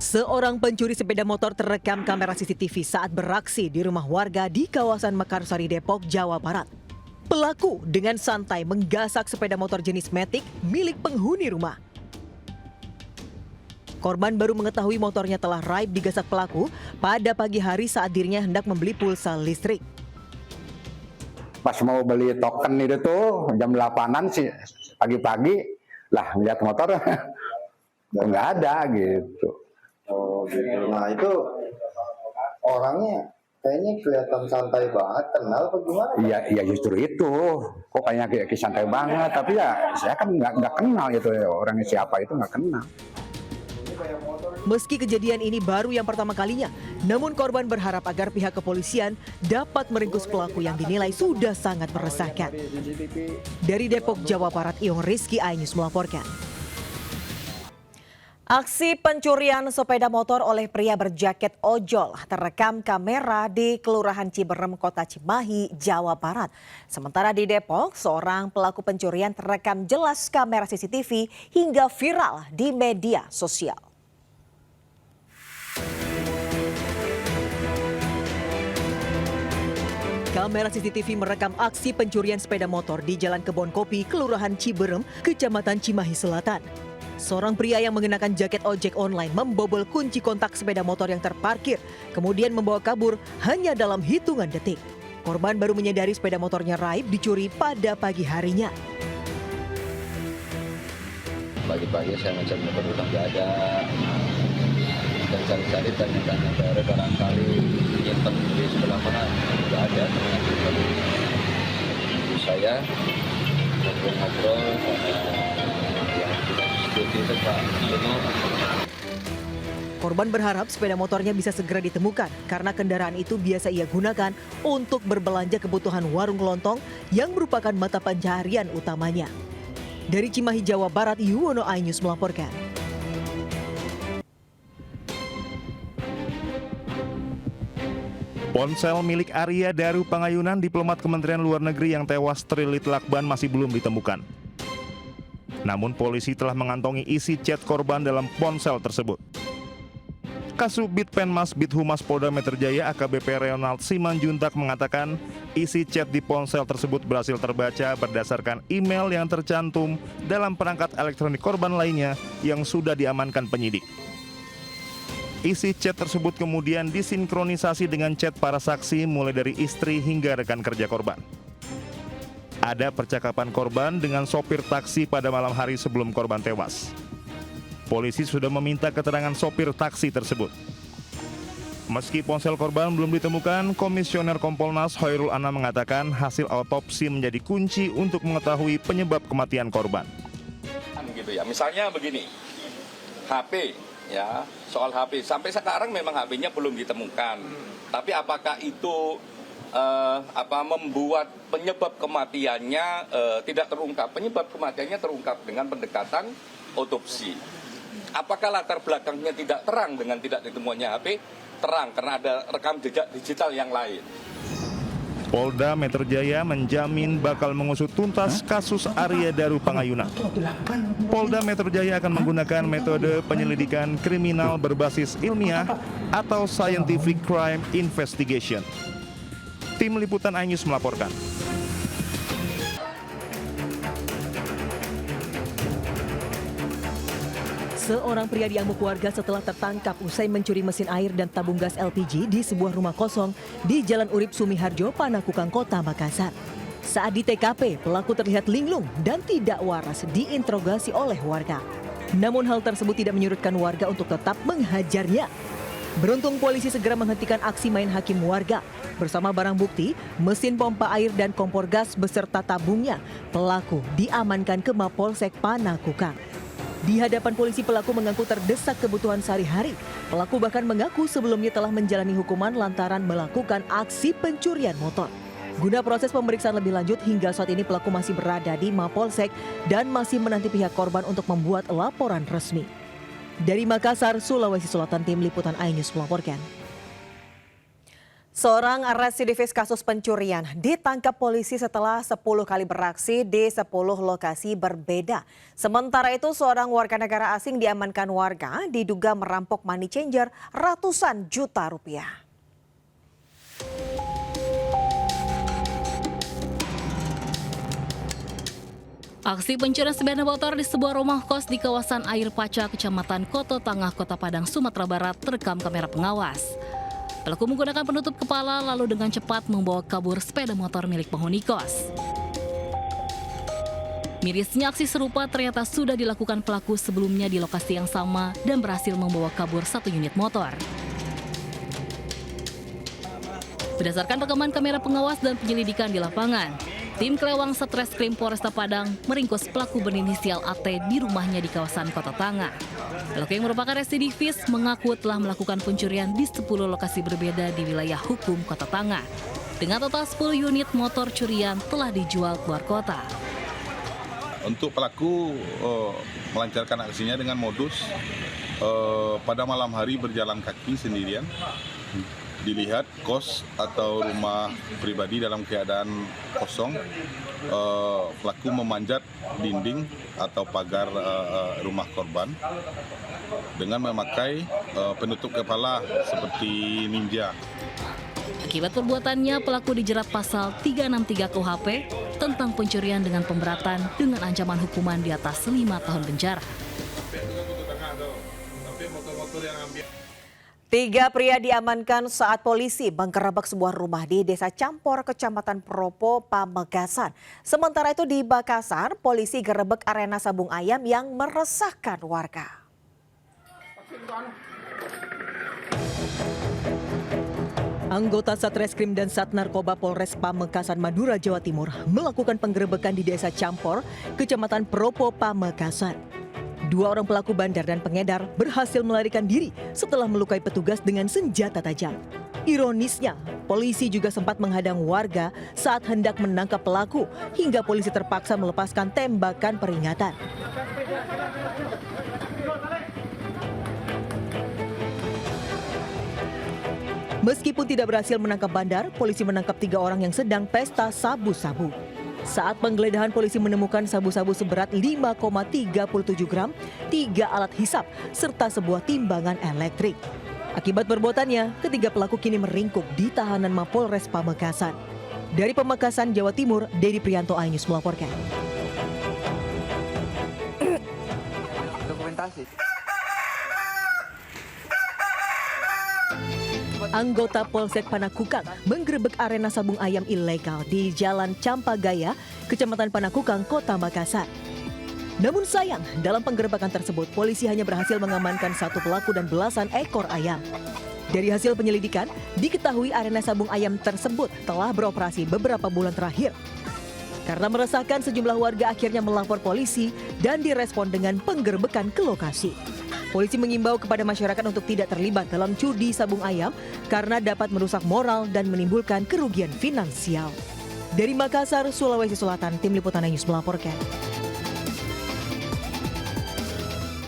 Seorang pencuri sepeda motor terekam kamera CCTV saat beraksi di rumah warga di kawasan Mekarsari, Depok, Jawa Barat. Pelaku dengan santai menggasak sepeda motor jenis Matic milik penghuni rumah. Korban baru mengetahui motornya telah raib digasak pelaku pada pagi hari saat dirinya hendak membeli pulsa listrik. Pas mau beli token itu tuh jam 8-an sih pagi-pagi lah ngeliat motor nggak ada gitu. Oh gitu. Nah itu orangnya kayaknya kelihatan santai banget, kenal apa gimana? Iya justru itu. Kok kayaknya santai banget, tapi ya saya kan nggak kenal itu ya, orangnya siapa itu nggak kenal. Meski kejadian ini baru yang pertama kalinya, namun korban berharap agar pihak kepolisian dapat meringkus pelaku yang dinilai sudah sangat meresahkan. Dari Depok, Jawa Barat, Iong Rizky, iNews melaporkan. Aksi pencurian sepeda motor oleh pria berjaket ojol terekam kamera di Kelurahan Ciberem, Kota Cimahi, Jawa Barat. Sementara di Depok, seorang pelaku pencurian terekam jelas kamera CCTV hingga viral di media sosial. Kamera CCTV merekam aksi pencurian sepeda motor di Jalan Kebon Kopi, Kelurahan Ciberem, Kecamatan Cimahi Selatan. Seorang pria yang mengenakan jaket ojek online membobol kunci kontak sepeda motor yang terparkir, kemudian membawa kabur hanya dalam hitungan detik. Korban baru menyadari sepeda motornya raib dicuri pada pagi harinya. Pagi-pagi saya ngecek motor udah nggak ada, dan cari-cari tanya-tanya ke barangkali nyimpen di sebelah mana, nggak ada. Ternyata saya ngobrol-ngobrol Korban berharap sepeda motornya bisa segera ditemukan karena kendaraan itu biasa ia gunakan untuk berbelanja kebutuhan warung kelontong yang merupakan mata pencaharian utamanya. Dari Cimahi, Jawa Barat, Yuwono, iNews melaporkan. Ponsel milik Arya Daru Pangayunan, diplomat Kementerian Luar Negeri yang tewas terlilit lakban, masih belum ditemukan. Namun polisi telah mengantongi isi chat korban dalam ponsel tersebut. Kasubdit Penmas Bithumas Polda Metro Jaya AKBP Ronald Simanjuntak mengatakan isi chat di ponsel tersebut berhasil terbaca berdasarkan email yang tercantum dalam perangkat elektronik korban lainnya yang sudah diamankan penyidik. Isi chat tersebut kemudian disinkronisasi dengan chat para saksi mulai dari istri hingga rekan kerja korban. Ada percakapan korban dengan sopir taksi pada malam hari sebelum korban tewas. Polisi sudah meminta keterangan sopir taksi tersebut. Meski ponsel korban belum ditemukan, Komisioner Kompolnas Hoirul Anam mengatakan hasil autopsi menjadi kunci untuk mengetahui penyebab kematian korban. Gitu ya, misalnya begini, HP, ya soal HP sampai sekarang memang HP-nya belum ditemukan. Tapi apakah itu membuat penyebab kematiannya tidak terungkap? Penyebab kematiannya terungkap dengan pendekatan otopsi. Apakah latar belakangnya tidak terang dengan tidak ditemukannya HP? Terang karena ada rekam jejak digital yang lain. Polda Metro Jaya menjamin bakal mengusut tuntas kasus Arya Daru Pangayunan. Polda Metro Jaya akan menggunakan metode penyelidikan kriminal berbasis ilmiah atau Scientific Crime Investigation. Tim Liputan iNews melaporkan. Seorang pria diamuk warga setelah tertangkap usai mencuri mesin air dan tabung gas LPG di sebuah rumah kosong di Jalan Urip Sumiharjo, Panakukang, Kota Makassar. Saat di TKP, pelaku terlihat linglung dan tidak waras diinterogasi oleh warga. Namun hal tersebut tidak menyurutkan warga untuk tetap menghajarnya. Beruntung polisi segera menghentikan aksi main hakim warga. Bersama barang bukti, mesin pompa air dan kompor gas beserta tabungnya, pelaku diamankan ke Mapolsek Panakukang. Di hadapan polisi, pelaku mengaku terdesak kebutuhan sehari-hari. Pelaku bahkan mengaku sebelumnya telah menjalani hukuman lantaran melakukan aksi pencurian motor. Guna proses pemeriksaan lebih lanjut, hingga saat ini pelaku masih berada di Mapolsek dan masih menanti pihak korban untuk membuat laporan resmi. Dari Makassar, Sulawesi Selatan, Tim Liputan iNews melaporkan. Seorang residivis kasus pencurian ditangkap polisi setelah 10 kali beraksi di 10 lokasi berbeda. Sementara itu seorang warga negara asing diamankan warga diduga merampok money changer ratusan juta rupiah. Aksi pencurian sepeda motor di sebuah rumah kos di kawasan Air Paca, Kecamatan Koto Tangah, Kota Padang, Sumatera Barat terekam kamera pengawas. Pelaku menggunakan penutup kepala lalu dengan cepat membawa kabur sepeda motor milik penghuni kos. Mirisnya aksi serupa ternyata sudah dilakukan pelaku sebelumnya di lokasi yang sama dan berhasil membawa kabur 1 unit motor. Berdasarkan rekaman kamera pengawas dan penyelidikan di lapangan, tim Kelewang Satreskrim Polresta Padang meringkus pelaku berinisial AT di rumahnya di kawasan Kota Tangah. Pelaku yang merupakan residivis mengaku telah melakukan pencurian di 10 lokasi berbeda di wilayah hukum Kota Tangah. Dengan total 10 unit motor curian telah dijual keluar kota. Untuk pelaku melancarkan aksinya dengan modus pada malam hari berjalan kaki sendirian. Dilihat kos atau rumah pribadi dalam keadaan kosong, pelaku memanjat dinding atau pagar rumah korban dengan memakai penutup kepala seperti ninja. Akibat perbuatannya, pelaku dijerat pasal 363 KUHP tentang pencurian dengan pemberatan dengan ancaman hukuman di atas 5 tahun penjara. 3 pria diamankan saat polisi menggerebek sebuah rumah di Desa Campor, Kecamatan Propo, Pamekasan. Sementara itu di Makassar, polisi gerebek arena sabung ayam yang meresahkan warga. Anggota Satreskrim dan Sat Narkoba Polres Pamekasan, Madura, Jawa Timur melakukan penggerebekan di Desa Campor, Kecamatan Propo, Pamekasan. 2 orang pelaku bandar dan pengedar berhasil melarikan diri setelah melukai petugas dengan senjata tajam. Ironisnya, polisi juga sempat menghadang warga saat hendak menangkap pelaku hingga polisi terpaksa melepaskan tembakan peringatan. Meskipun tidak berhasil menangkap bandar, polisi menangkap 3 orang yang sedang pesta sabu-sabu. Saat penggeledahan, polisi menemukan sabu-sabu seberat 5,37 gram, 3 alat hisap, serta sebuah timbangan elektrik. Akibat perbuatannya, ketiga pelaku kini meringkuk di tahanan Mapolres Pamekasan. Dari Pamekasan, Jawa Timur, Dedi Prianto, iNews melaporkan. Anggota Polsek Panakukang menggerebek arena sabung ayam ilegal di Jalan Campagaya, Kecamatan Panakukang, Kota Makassar. Namun sayang, dalam penggerebekan tersebut, polisi hanya berhasil mengamankan 1 pelaku dan belasan ekor ayam. Dari hasil penyelidikan, diketahui arena sabung ayam tersebut telah beroperasi beberapa bulan terakhir. Karena meresahkan, sejumlah warga akhirnya melapor polisi dan direspon dengan penggerebekan ke lokasi. Polisi mengimbau kepada masyarakat untuk tidak terlibat dalam judi sabung ayam karena dapat merusak moral dan menimbulkan kerugian finansial. Dari Makassar, Sulawesi Selatan, Tim Liputan iNews melaporkan.